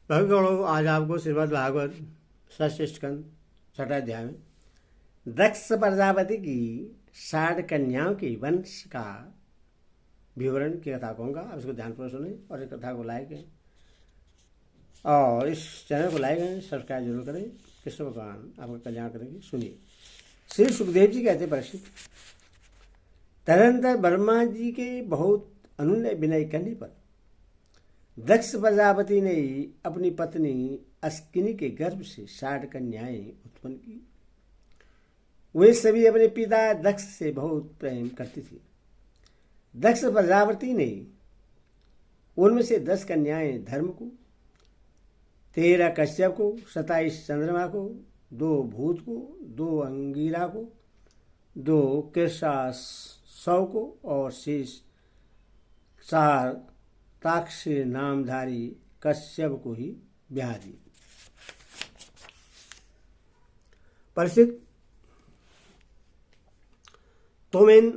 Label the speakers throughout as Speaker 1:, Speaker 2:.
Speaker 1: भक्तगणों, आज आपको श्रीमद् भागवत षष्ठ स्कंद छठा अध्याय में दक्ष प्रजापति की 60 कन्याओं के वंश का विवरण की कथा कहूँगा। अब इसको ध्यानपूर्वक सुने और इस कथा को लाइक करें और इस चैनल को लाइक करें, सब्सक्राइब जरूर करें। कृष्ण भगवान आपका कल्याण करेंगे। सुनिए। श्री सुखदेव जी कहते परीक्षित, तदनंतर ब्रह्मा जी के बहुत अनुनय विनय करने पर दक्ष प्रजापति ने अपनी पत्नी अस्किनी के गर्भ से 60 कन्याएं उत्पन्न की। वे सभी अपने पिता दक्ष से बहुत प्रेम करती थी। दक्ष प्रजापति ने उनमें से 10 कन्याएं धर्म को, 13 कश्यप को, 27 चंद्रमा को, 2 भूत को, 2 अंगिरा को, 2 कृषासव को और शेष 4 ताक्ष नामधारी कश्यप को ही ब्याह दी। परिचित, तुम इन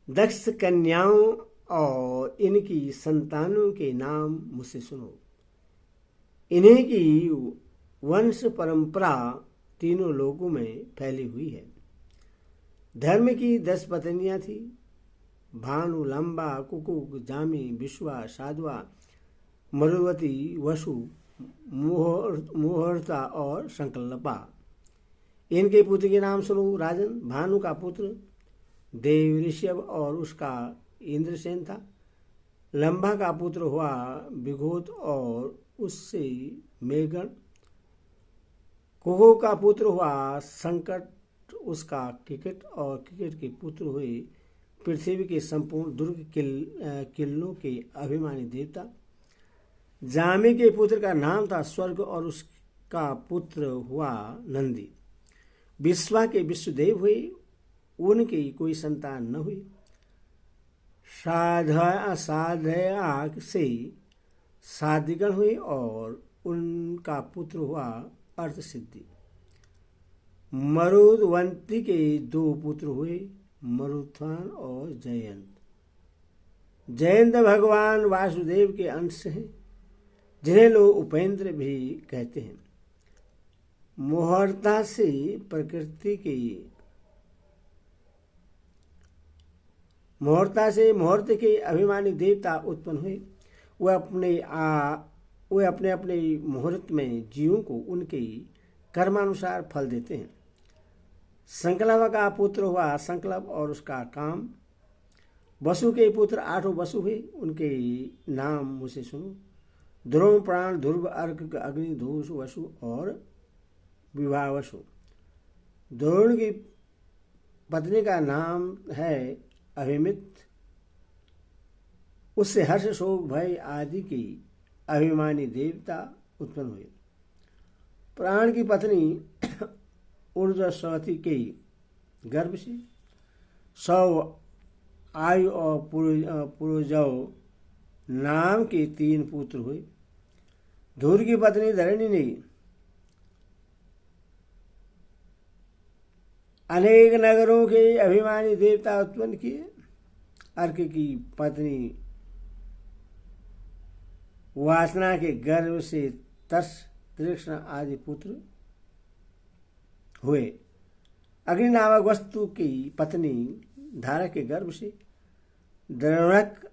Speaker 1: दक्ष कन्याओं और इनकी संतानों के नाम मुझसे सुनो। इन्हीं की वंश परंपरा तीनों लोकों में फैली हुई है। धर्म की 10 पत्नियां थी, भानु, लंबा, कुकुक, जामी, विश्वा, साधवा, मरुवती, वसु, मुहूर्ता और संकल्पा। इनके पुत्र के नाम सुनो। राजन, भानु का पुत्र देव ऋषभ और उसका इंद्रसेन था। लंबा का पुत्र हुआ विघोत और उससे मेघन। कुकु का पुत्र हुआ संकट, उसका किकट और किकट के पुत्र हुए पृथ्वी के संपूर्ण दुर्ग किलों के अभिमानी देवता। जामी के पुत्र का नाम था स्वर्ग और उसका पुत्र हुआ नंदी। विश्वा के विश्वदेव हुए, उनकी कोई संतान न हुई। साधया से साधिगण हुए और उनका पुत्र हुआ अर्थ सिद्धि। मरुदवंती के 2 पुत्र हुए, मरुथान और जयंत। जयंत भगवान वासुदेव के अंश हैं, जिन्हें लोग उपेंद्र भी कहते हैं। मुहूर्ता से मुहूर्त के अभिमानी देवता उत्पन्न हुए। वे अपने अपने मुहूर्त में जीवों को उनके कर्मानुसार फल देते हैं। संकल्प का पुत्र हुआ संकल्प और उसका काम। वसु के पुत्र 8 वसु हुए, उनके नाम मुझे सुनो। ध्रुव, प्राण, ध्रुव, अर्क, अग्नि, धूष, वसु और विवाह वसु। द्रोण की पत्नी का नाम है अभिमित। उससे हर्ष, शोक, भय आदि की अभिमानी देवता उत्पन्न हुए। प्राण की पत्नी ऊर्जस्वती के गर्भ से 100 आयु और पुरुजव नाम के 3 पुत्र हुए। धूर की पत्नी धरणी ने अनेक नगरों के अभिमानी देवता उत्पन्न किए। अर्क की पत्नी वासना के गर्भ से तस, तृष्ण आदि पुत्र हुए। अग्नि नामक वस्तु की पत्नी धारा के गर्भ से द्रवणक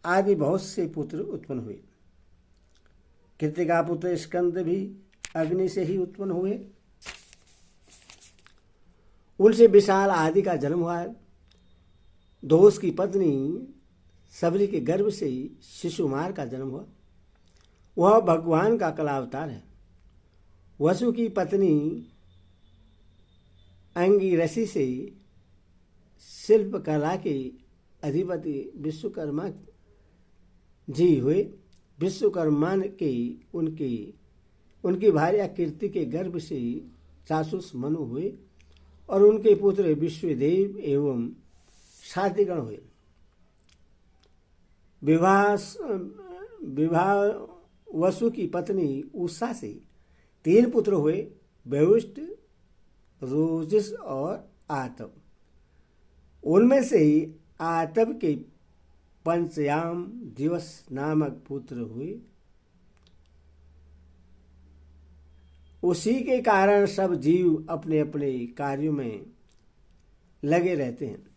Speaker 1: आदि बहुत से पुत्र उत्पन्न हुए। कृतिका पुत्र स्कंद भी अग्नि से ही उत्पन्न हुए। उनसे विशाल आदि का जन्म हुआ। दोष की पत्नी सबरी के गर्भ से शिशुमार का जन्म हुआ। वह भगवान का कलावतार है। वसु की पत्नी अंगिरसी से शिल्प कला के अधिपति विश्वकर्मा जी हुए। विश्वकर्मा के उनकी भार्या कीर्ति के गर्भ से चासुस मनु हुए और उनके पुत्र विश्वदेव एवं साधिगण हुए। विवाह वसु की पत्नी उषा से 3 पुत्र हुए, वैवुष्ट, रोजिस और आतप। उनमें से आतप के पंचयाम दिवस नामक पुत्र हुए। उसी के कारण सब जीव अपने अपने कार्यों में लगे रहते हैं।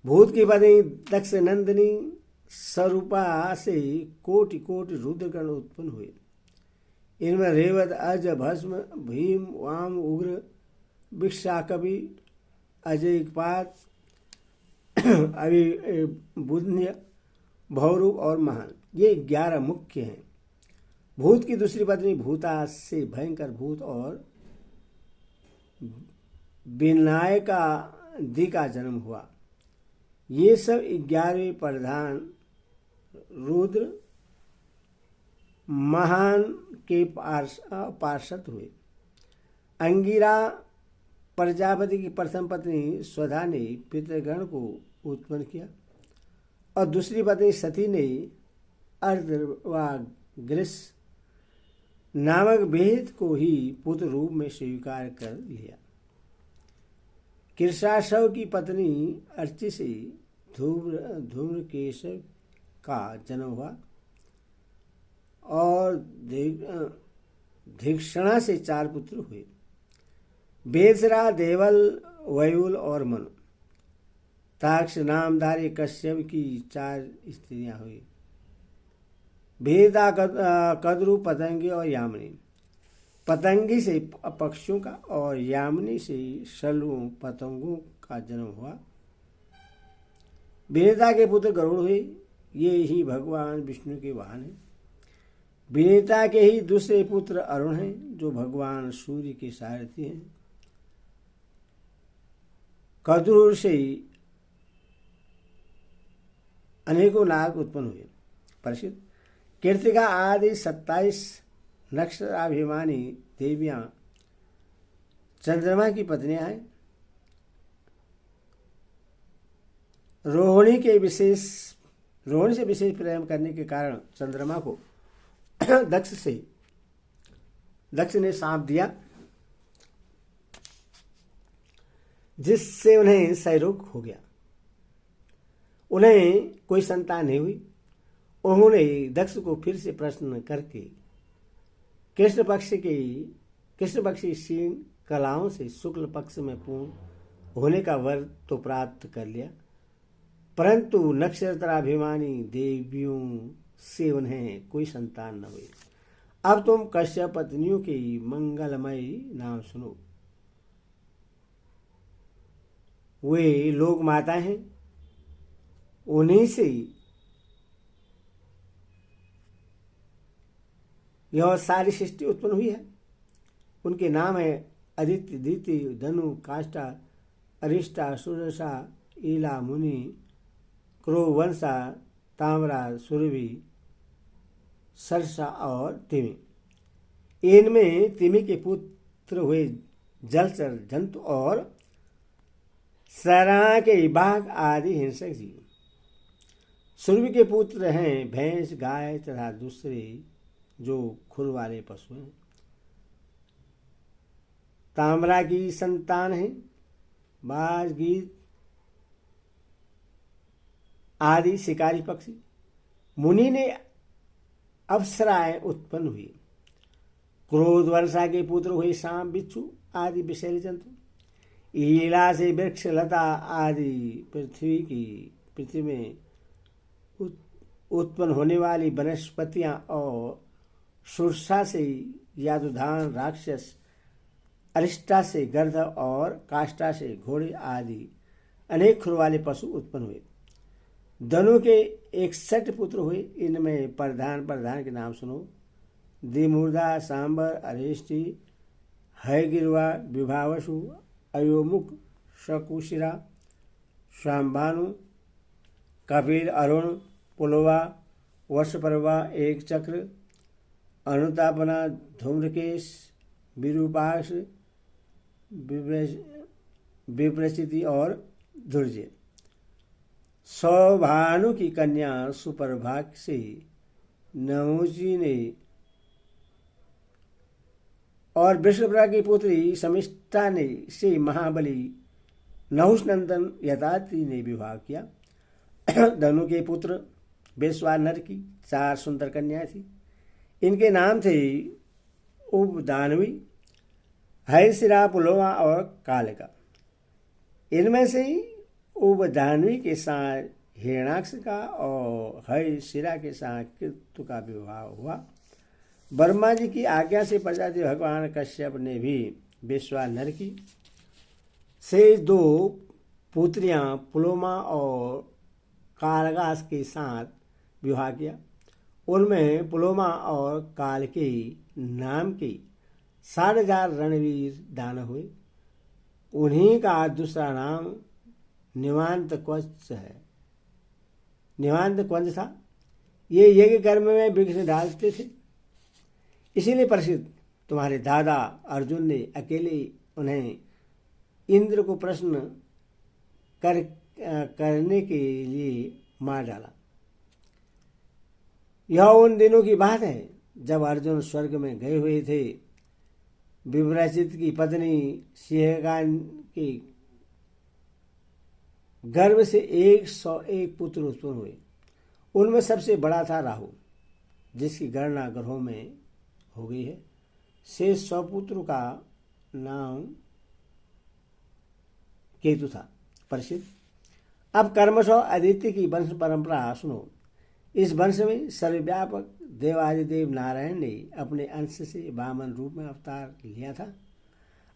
Speaker 1: भूत की पत्नी दक्ष नंदिनी स्वरूपा से कोटि कोटि रुद्रगण उत्पन्न हुए। इनमें रेवत, अज, भस्म, भीम, वाम, उग्र, विक्षाकवि, अजयपात, अभिबुध्य, भौरू और महान, ये 11 मुख्य हैं। भूत की दूसरी पत्नी भूता से भयंकर भूत और विनायकादि का जन्म हुआ। ये सब 11वें प्रधान रुद्र महान के पार्षद हुए। अंगिरा प्रजापति की प्रथम पत्नी स्वधा ने पितृगण को उत्पन्न किया और दूसरी पत्नी सती ने अर्धवाग्रिस नामक भेद को ही पुत्र रूप में स्वीकार कर लिया। कृशाशव की पत्नी अर्ची से धूम्रकेश का जन्म हुआ और धिक्षणा से 4 पुत्र हुए। बेसरा, देवल, वयुल और मनु। ताक्ष नामधारी कश्यप की 4 स्त्रियां हुई। भेदा, कद्रु, पतंगी और यामिनी। पतंगी से पक्षियों का और यामिनी से शलुओं पतंगों का जन्म हुआ। विनेता के पुत्र गरुड़ हुए, ये ही भगवान विष्णु के वाहन हैं। विनेता के ही दूसरे पुत्र अरुण हैं, जो भगवान सूर्य के सारथी हैं। कद्रूर से अनेकों नाग उत्पन्न हुए। प्रसिद्ध कृतिका आदि 27 नक्षत्राभिमानी देवियां चंद्रमा की पत्नियां हैं। रोहिणी से विशेष प्रेम करने के कारण चंद्रमा को दक्ष ने सांप दिया, जिससे उन्हें क्षयरोग हो गया। उन्हें कोई संतान नहीं हुई। उन्होंने दक्ष को फिर से प्रश्न करके कृष्ण पक्षी क्षीण कलाओं से शुक्ल पक्ष में पूर्ण होने का वर तो प्राप्त कर लिया, परंतु नक्षत्राभिमानी देवियों से उन्हें कोई संतान न हुई। अब तुम कश्यप पत्नियों के मंगलमय नाम सुनो। वे लोक माता हैं, उन्हीं से यह सारी सृष्टि उत्पन्न हुई है। उनके नाम है अदिति, दीति, धनु, काष्ठा, अरिष्टा, सुरसा, ईला, मुनि, क्रोवंशा, ताम्रा, सुरभि, सरसा और तिमि। इनमें तिमि के पुत्र हुए जलचर जंतु और सरा के बाघ आदि हिंसक जीव। सुरभि के पुत्र हैं भैंस, गाय तथा दूसरे जो खुर वाले पशु हैं। ताम्रा की संतान है बाज, गीत आदि शिकारी पक्षी। मुनि ने अप्सराएं उत्पन्न हुई। क्रोध वर्षा के पुत्र हुए सांप, बिच्छू आदि विषैले जंतु। ईला से वृक्ष, लता आदि पृथ्वी में उत्पन्न होने वाली वनस्पतियां और सुरसा से यादुधान राक्षस, अरिष्टा से गर्दभ और काष्ठा से घोड़े आदि अनेक खुर वाले पशु उत्पन्न हुए। धनु के 61 पुत्र हुए। इनमें प्रधान के नाम सुनो। दिमूर्धा, सांबर, अरेष्टि, हयगिरवा, विभावसु, अयोमुख, शकुशिरा, शाम्भानु, कपिल, अरुण, पुलवा, वर्षपर्वा, एक चक्र, अनुतापना, धूम्रकेश, विरूपाक्ष, विप्रचिति और धुर्जे। सौभानु की कन्या सुप्रभाग से नमोजी ने और विष्णुप्रा की पुत्री समिष्टा ने से महाबली नहुषनंदन यदाति ने विवाह किया। धनु के पुत्र वैश्वानर की 4 सुंदर कन्याएं थी। इनके नाम थे उपदानवी, है सिरा पुलोमा और कालिका। इनमें से ही उपधान्वी के साथ हिरणाक्ष का और है सिरा के साथ कृतु का विवाह हुआ। ब्रह्मा जी की आज्ञा से प्रजापति भगवान कश्यप ने भी विश्वानर की से 2 पुत्रियां पुलोमा और कालगास के साथ विवाह किया। उनमें पुलोमा और कालकेयी नाम के 4,500 रणवीर दानव हुए। उन्हीं का दूसरा नाम निवांत क्वच है। निवांत क्वच था। ये यज्ञ कर्म में विघ्न डालते थे, इसीलिए प्रसिद्ध तुम्हारे दादा अर्जुन ने अकेले उन्हें इंद्र को प्रश्न करने के लिए मार डाला। यह उन दिनों की बात है जब अर्जुन स्वर्ग में गए हुए थे। विभ्रचित की पत्नी सिंहगान के गर्भ से 101 पुत्र उत्पन्न हुए। उनमें सबसे बड़ा था राहु, जिसकी गणना ग्रहों में हो गई है। शेष 100 पुत्र का नाम केतु था, प्रसिद्ध। अब कर्मशः आदित्य की वंश परंपरा सुनो। इस वंश में सर्वव्यापक देवादिदेव नारायण ने अपने अंश से वामन रूप में अवतार लिया था।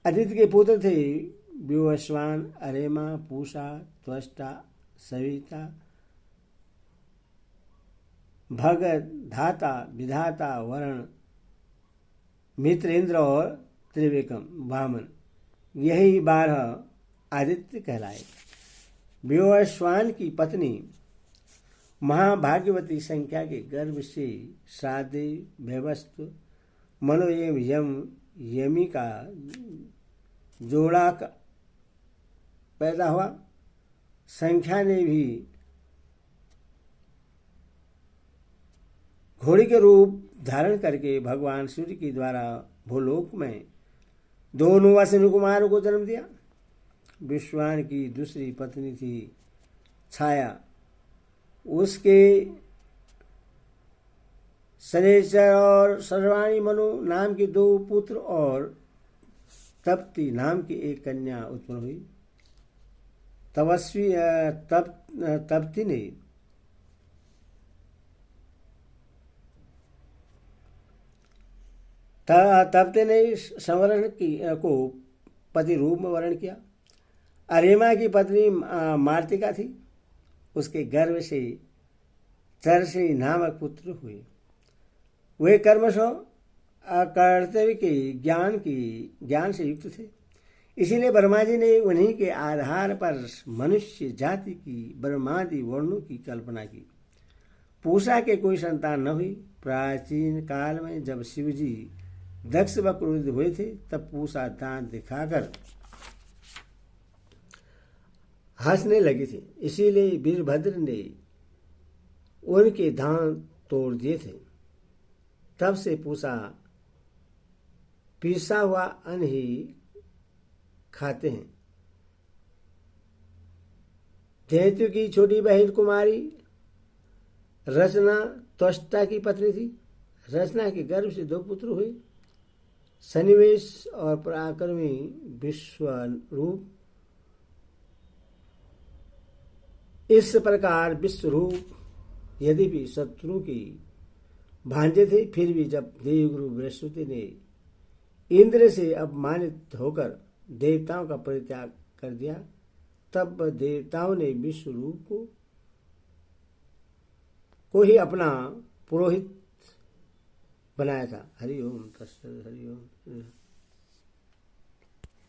Speaker 1: आदित्य के पुत्र थे विवस्वान, अरेमा, पूषा, त्वष्टा, सविता, भगत, धाता, विधाता, वरुण, मित्र, इंद्र और त्रिविक्रम वामन। यही 12 आदित्य कहलाए। विवस्वान की पत्नी महाभाग्यवती संख्या के गर्भ से श्राद्धे, भैवस्तु, मनो एवं यमी का जोड़ा पैदा हुआ। संख्या ने भी घोड़ी के रूप धारण करके भगवान सूर्य के द्वारा भूलोक में 2 नुवासिनी कुमारों को जन्म दिया। विश्वान की दूसरी पत्नी थी छाया। उसके शनेश्वर और सर्वाणी मनु नाम के 2 पुत्र और तप्ती नाम की एक कन्या उत्पन्न हुई। तप्ती ने संवरण को पति रूप में वर्ण किया। अरेमा की पत्नी मार्तिका थी। उसके गर्भ से चरसी नामक पुत्र हुए। वे कर्मशः कर्तव्य के ज्ञान से युक्त थे। इसीलिए ब्रह्मा जी ने उन्हीं के आधार पर मनुष्य जाति की ब्रह्मादि वर्णों की कल्पना की। पूषा के कोई संतान न हुई। प्राचीन काल में जब शिव जी दक्ष व क्रोधित हुए थे, तब पूषा दांत दिखाकर हंसने लगी थी। इसीलिए वीरभद्र ने उनके दांत तोड़ दिए थे। तब से पूषा पिसा हुआ अन्न ही खाते हैं। दैत्य की छोटी बहन कुमारी रचना त्वष्टा की पत्नी थी। रचना के गर्भ से 2 पुत्र हुए, सन्निवेश और पराक्रमी विश्वरूप। इस प्रकार विश्वरूप यद्यपि शत्रु की भांजे थे, फिर भी जब देवगुरु बृहस्पति ने इंद्र से अपमानित होकर देवताओं का परित्याग कर दिया, तब देवताओं ने विश्वरूप को ही अपना पुरोहित बनाया था। हरि ओम तत्सत। हरि ओम।